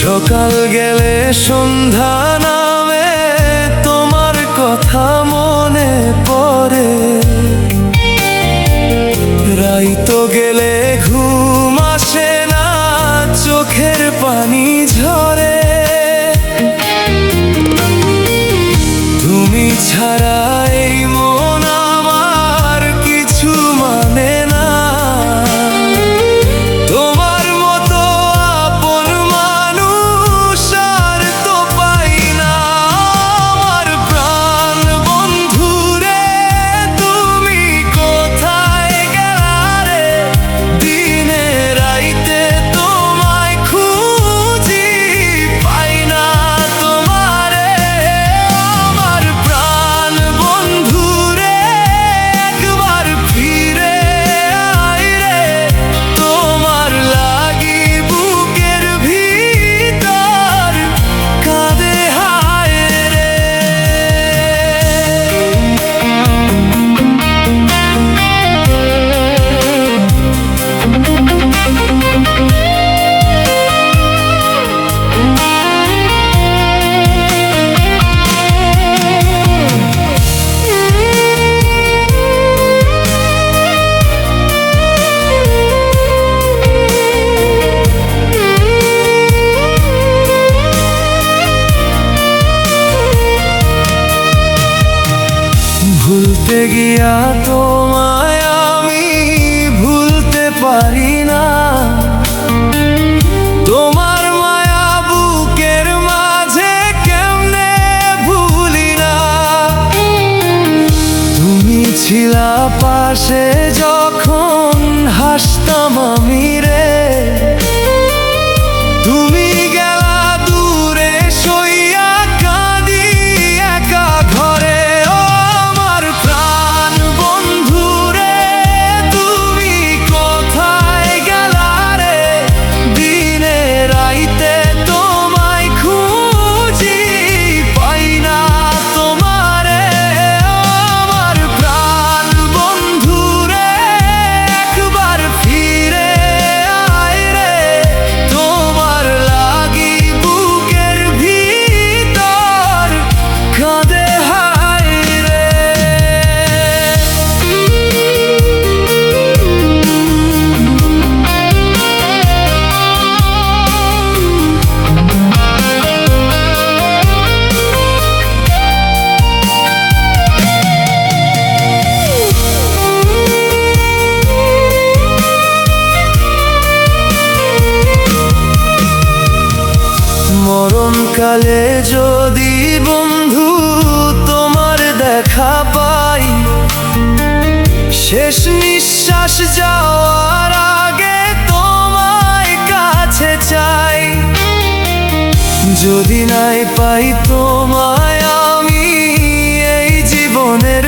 সকাল গেলে সন্ধ্যা নামে তোমার কথা মনে পড়ে, রাইতো গেলে ঘুম আসে না, চোখের পানি ঝরে। তুমি ছাড়া এই মন আমার কিছু মানে না। তোমার মতো আপন মানুষ আর তো পাই না। আমার প্রাণ বন্ধু রে, তুমি কোথায় গেলা রে? দিনে রাইতে তোমায় খুঁজি, পাই না তোমারে। আমার প্রাণ বন্ধু রে, একবার ফিরে আয় রে। তোমার লাগি বুকের ভিতর কাঁদে হায় রে। ভুলতে গিয়া তোমায় আমি ভুলতে পারি না। তোমার মায়া বুকের মাঝে কেমনে ভুলি না। তুমি ছিলা পাশে যখন হাসতাম আমি রে। তুমি গেলা দূরে সইয়া কাঁদি একা ঘরে। আমার প্রাণ বন্ধু রে, তুমি কোথায় গেলা রে? দিনে রাইতে তোমায় খুঁজি, পাই না তোমারে। আমার প্রাণ বন্ধু রে, একবার ফিরে আয় রে। তোমার লাগি বুকের ভিতর কাঁদে হায় রে। মরণকালে যদি বন্ধু তোমার দেখা পাই, শেষ নিঃশ্বাস যাওয়ার আগে তোমায় কাছে চাই। যদি নাই পাই তোমায় আমি এই জীবনের